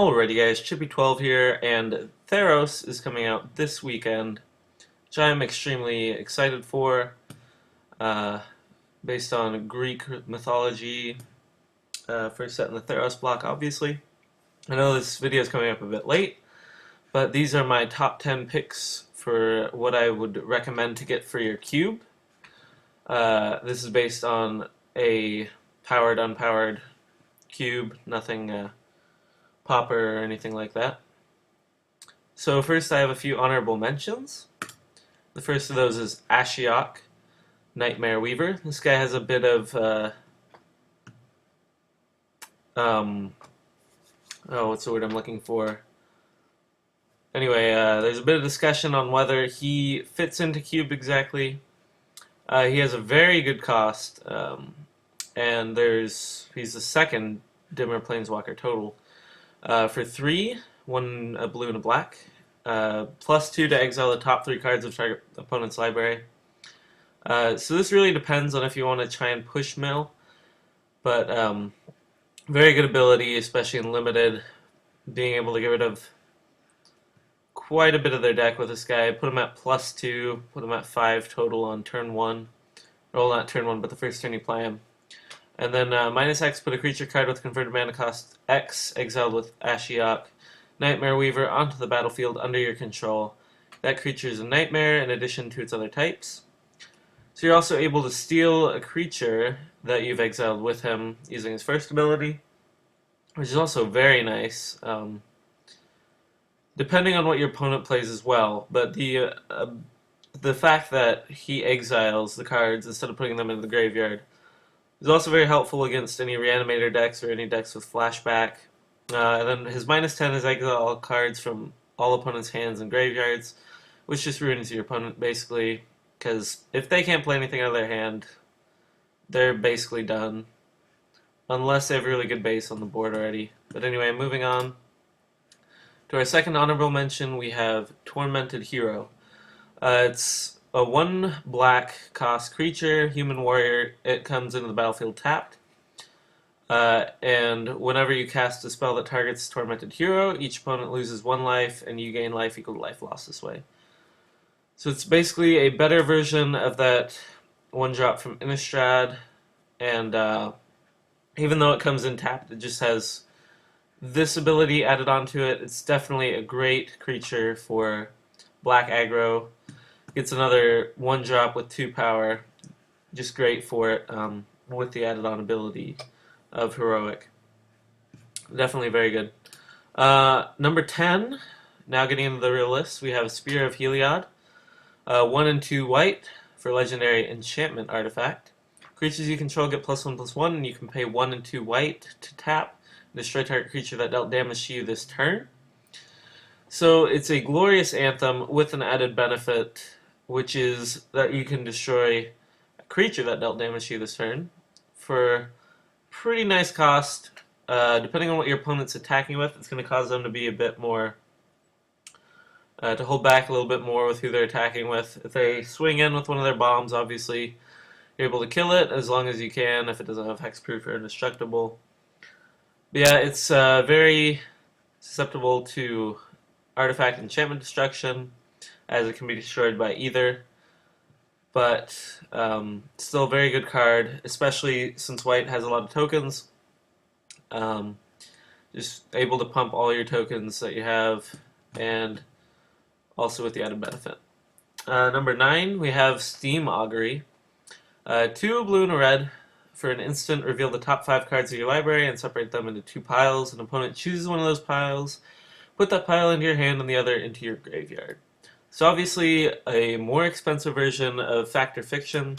Alrighty guys, Chippy12 here, and Theros is coming out this weekend, which I'm extremely excited for, uh, based on Greek mythology, first set in the Theros block, obviously. I know this video is coming up a bit late, but these are my top 10 picks for what I would recommend to get for your cube. This is based on a powered, unpowered cube, nothing popper or anything like that. So first I have a few honorable mentions. The first of those is Ashiok, Nightmare Weaver. This guy has a bit of, what's the word I'm looking for? Anyway, there's a bit of discussion on whether he fits into cube exactly. He has a very good cost, and he's the second Dimmer Planeswalker total. For 3, one a blue and a black. +2 to exile the top 3 cards of target opponent's library. So this really depends on if you want to try and push mill, but very good ability, especially in limited, being able to get rid of quite a bit of their deck with this guy. Put him at +2, put him at 5 total on turn 1. Well, not turn 1, but the first turn you play him. And then -X, put a creature card with converted mana cost X, exiled with Ashiok, Nightmare Weaver, onto the battlefield under your control. That creature is a nightmare in addition to its other types. So you're also able to steal a creature that you've exiled with him using his first ability, which is also very nice, depending on what your opponent plays as well. But the fact that he exiles the cards instead of putting them in the graveyard is also very helpful against any Reanimator decks or any decks with flashback. And then his -10 is exile all cards from all opponents' hands and graveyards, which just ruins your opponent basically, because if they can't play anything out of their hand, they're basically done, unless they have really good base on the board already. But anyway, moving on to our second honorable mention, we have Tormented Hero. It's a 1 black cost creature, human warrior. It comes into the battlefield tapped. And whenever you cast a spell that targets Tormented Hero, each opponent loses 1 life, and you gain life equal to life lost this way. So it's basically a better version of that 1-drop from Innistrad, and even though it comes in tapped, it just has this ability added onto it. It's definitely a great creature for black aggro. Gets another 1-drop with 2 power. Just great for it, with the added on ability of Heroic. Definitely very good. Number 10, now getting into the real list, we have Spear of Heliod. 1 and 2 white for legendary enchantment artifact. Creatures you control get +1/+1, and you can pay 1 and 2 white to tap and destroy target creature that dealt damage to you this turn. So it's a glorious anthem with an added benefit, which is that you can destroy a creature that dealt damage to you this turn for pretty nice cost. Depending on what your opponent's attacking with, it's going to cause them to be a bit more, to hold back a little bit more with who they're attacking with. If they swing in with one of their bombs, obviously you're able to kill it as long as you can if it doesn't have hexproof or indestructible. But yeah, it's very susceptible to artifact enchantment destruction, as it can be destroyed by either. But still a very good card, especially since white has a lot of tokens. Just able to pump all your tokens that you have, and also with the added benefit. Number 9, we have Steam Augury. 2 blue and a red. For an instant, reveal the top 5 cards of your library and separate them into 2 piles. An opponent chooses one of those piles. Put that pile into your hand and the other into your graveyard. So obviously a more expensive version of Fact or Fiction,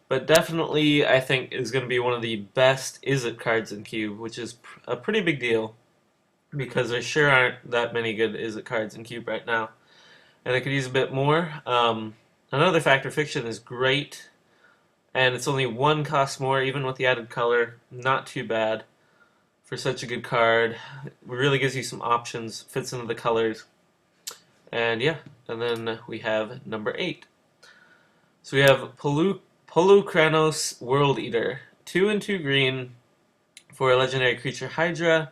but definitely I think is going to be one of the best Is It cards in Cube, which is a pretty big deal, because there sure aren't that many good Is It cards in Cube right now, and I could use a bit more. Another Fact or Fiction is great, and it's only 1 cost more, even with the added color. Not too bad for such a good card. It really gives you some options, fits into the colors. And yeah, and then we have number 8. So we have Polukranos World Eater. 2 and 2 green for a legendary creature Hydra.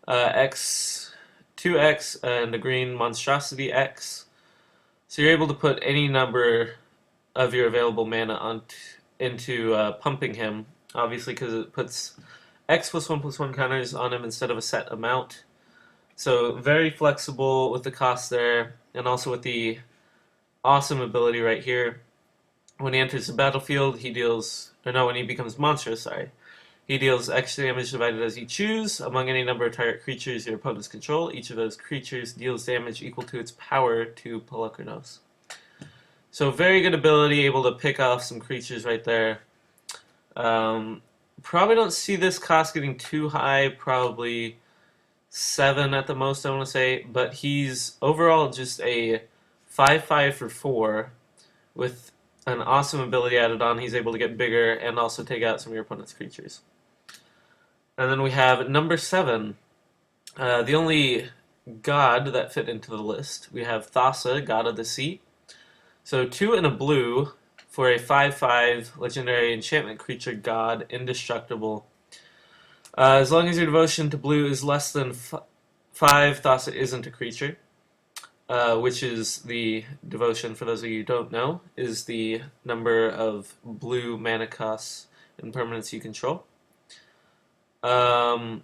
X 2X and the green monstrosity X. So you're able to put any number of your available mana into pumping him, obviously because it puts X +1/+1 counters on him instead of a set amount. So very flexible with the cost there, and also with the awesome ability right here. When he enters the battlefield, he deals, or no, when he becomes monstrous, sorry. He deals extra damage divided as you choose among any number of target creatures your opponents control. Each of those creatures deals damage equal to its power to Polukranos. So very good ability, able to pick off some creatures right there. Probably don't see this cost getting too high, probably 7 at the most, I want to say. But he's overall just a 5/5 for 4 with an awesome ability added on. He's able to get bigger and also take out some of your opponent's creatures. And then we have number 7, the only god that fit into the list. We have Thassa, God of the Sea. So 2 and a blue for a 5/5 legendary enchantment creature god, indestructible. As long as your devotion to blue is less than 5, Thassa isn't a creature. Which is the devotion, for those of you who don't know, is the number of blue mana costs and permanents you control. And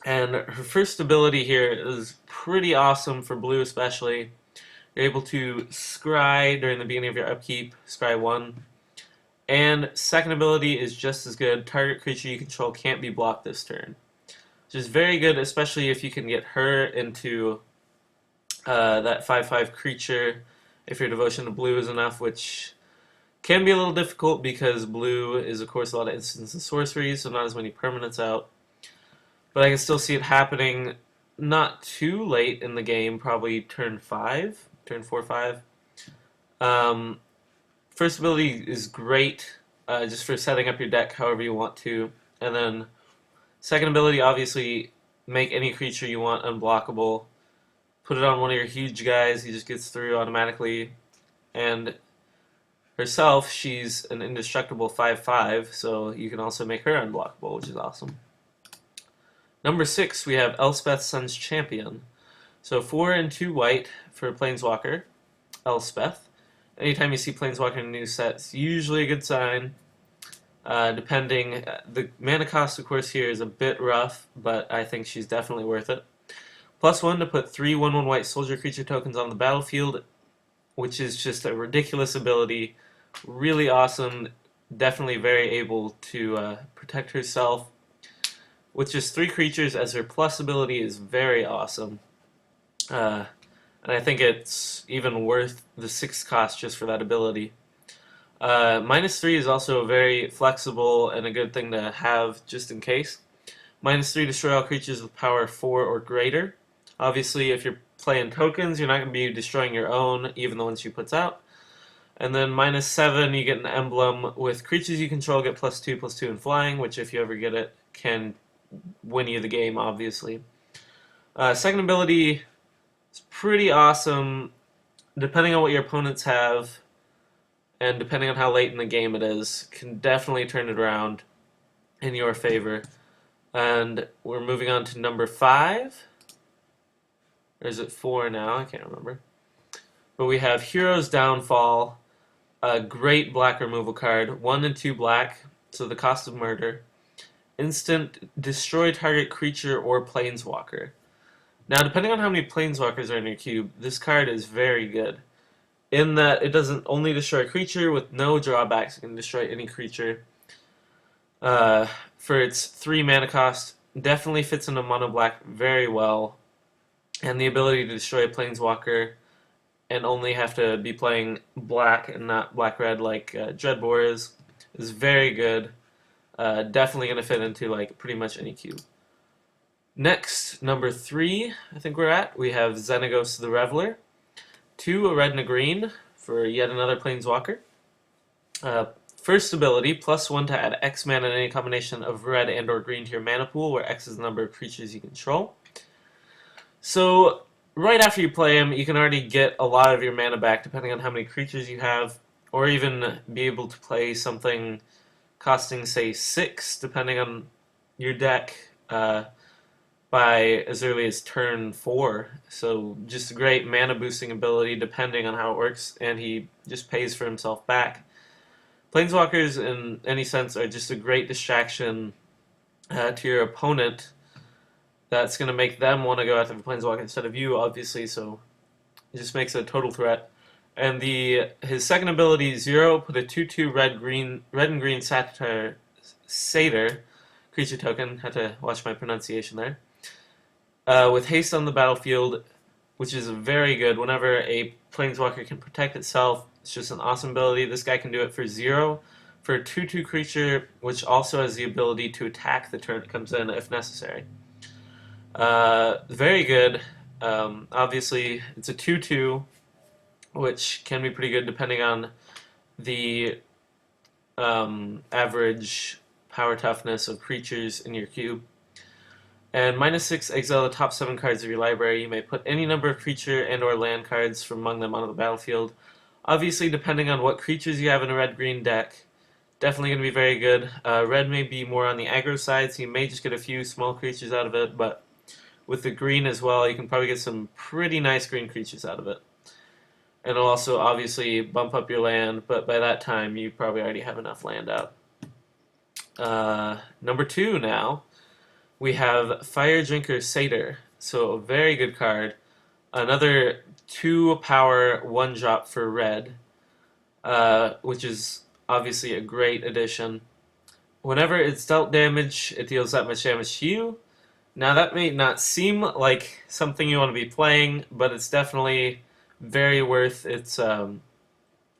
her first ability here is pretty awesome for blue especially. You're able to scry during the beginning of your upkeep, scry 1. And second ability is just as good. Target creature you control can't be blocked this turn. Which is very good, especially if you can get her into that 5/5 creature if your devotion to blue is enough, which can be a little difficult because blue is, of course, a lot of instants and sorceries, so not as many permanents out. But I can still see it happening not too late in the game, probably turn 4 5. First ability is great, just for setting up your deck however you want to. And then second ability, obviously, make any creature you want unblockable. Put it on one of your huge guys, he just gets through automatically. And herself, she's an indestructible 5/5, so you can also make her unblockable, which is awesome. Number 6, we have Elspeth, Sun's Champion. So 4 and 2 white for Planeswalker, Elspeth. Anytime you see Planeswalker in a new set, it's usually a good sign. Depending, the mana cost, of course, here is a bit rough, but I think she's definitely worth it. +1 to put 3 1/1 white soldier creature tokens on the battlefield, which is just a ridiculous ability. Really awesome. Definitely very able to protect herself. With just 3 creatures as her plus ability is very awesome. And I think it's even worth the 6 cost just for that ability. -3 is also very flexible and a good thing to have just in case. -3, destroy all creatures with power 4 or greater. Obviously, if you're playing tokens, you're not going to be destroying your own, even the ones she puts out. And then -7, you get an emblem with creatures you control get +2/+2 in flying, which if you ever get it, can win you the game, obviously. Second ability is pretty awesome, depending on what your opponents have, and depending on how late in the game it is, can definitely turn it around in your favor. And we're moving on to number 5. Or is it 4 now? I can't remember. But we have Hero's Downfall, a great black removal card. 1 and 2 black, so the cost of murder. Instant, destroy target creature or planeswalker. Now, depending on how many planeswalkers are in your cube, this card is very good. In that it doesn't only destroy a creature with no drawbacks, it can destroy any creature. For its 3 mana cost, definitely fits into mono black very well. And the ability to destroy a planeswalker and only have to be playing black and not black-red like Dreadbore is very good. Definitely going to fit into like pretty much any cube. Next, number 3, I think we're at, we have Xenagos the Reveler. 2, a red and a green for yet another planeswalker. First ability, +1 to add X mana in any combination of red and or green to your mana pool, where X is the number of creatures you control. So, right after you play him, you can already get a lot of your mana back, depending on how many creatures you have, or even be able to play something costing, say, 6, depending on your deck. by as early as turn 4. So just a great mana boosting ability depending on how it works, and he just pays for himself back. Planeswalkers, in any sense, are just a great distraction to your opponent. That's going to make them want to go after the Planeswalker instead of you, obviously, so it just makes it a total threat. And his second ability, Zero, put a 2/2 red and green satyr creature token. Had to watch my pronunciation there. With haste on the battlefield, which is very good. Whenever a planeswalker can protect itself, it's just an awesome ability. This guy can do it for 0 for a 2/2 creature, which also has the ability to attack the turn it comes in if necessary. Very good. Obviously, it's a 2/2, which can be pretty good depending on the average power toughness of creatures in your cube. And -6, exile the top 7 cards of your library. You may put any number of creature and or land cards from among them onto the battlefield. Obviously, depending on what creatures you have in a red-green deck, definitely going to be very good. Red may be more on the aggro side, so you may just get a few small creatures out of it, but with the green as well, you can probably get some pretty nice green creatures out of it. And it'll also obviously bump up your land, but by that time you probably already have enough land out. Number 2 now, we have Fire Drinker Satyr. So a very good card. Another 2 power 1-drop for red, which is obviously a great addition. Whenever it's dealt damage, it deals that much damage to you. Now that may not seem like something you want to be playing, but it's definitely very worth its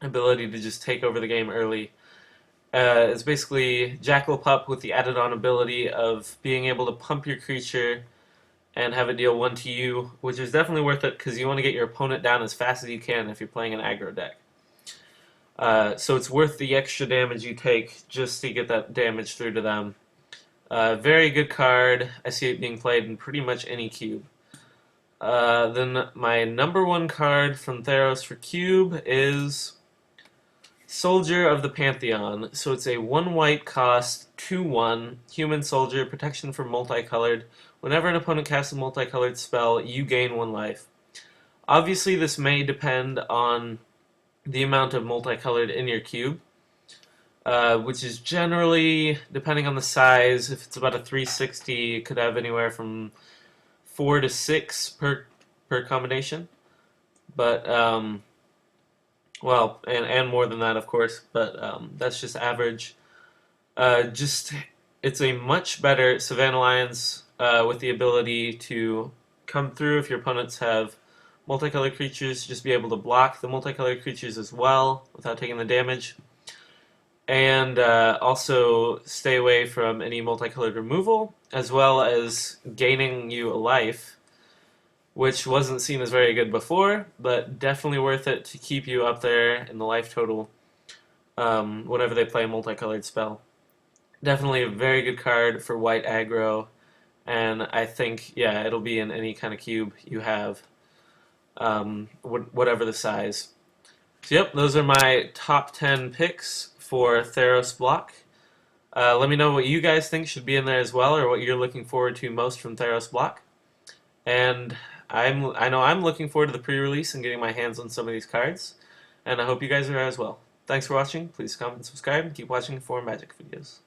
ability to just take over the game early. It's basically Jackal Pup with the added on ability of being able to pump your creature and have it deal 1 to you, which is definitely worth it because you want to get your opponent down as fast as you can if you're playing an aggro deck. So it's worth the extra damage you take just to get that damage through to them. Very good card. I see it being played in pretty much any cube. Then my number 1 card from Theros for cube is Soldier of the Pantheon. So it's a 1 white cost, 2/1, human soldier, protection for multicolored. Whenever an opponent casts a multicolored spell, you gain 1 life. Obviously, this may depend on the amount of multicolored in your cube, which is generally, depending on the size, if it's about a 360, it could have anywhere from 4 to 6 per combination. But, well, and more than that, of course, but that's just average. It's a much better Savannah Lions with the ability to come through if your opponents have multicolored creatures, just be able to block the multicolored creatures as well without taking the damage. And also stay away from any multicolored removal, as well as gaining you a life, which wasn't seen as very good before, but definitely worth it to keep you up there in the life total whenever they play a multicolored spell. Definitely a very good card for white aggro, and I think, yeah, it'll be in any kind of cube you have, whatever the size. So yep, those are my top 10 picks for Theros block. Let me know what you guys think should be in there as well, or what you're looking forward to most from Theros block. And I know I'm looking forward to the pre-release and getting my hands on some of these cards, and I hope you guys are as well. Thanks for watching. Please comment and subscribe, and keep watching for Magic videos.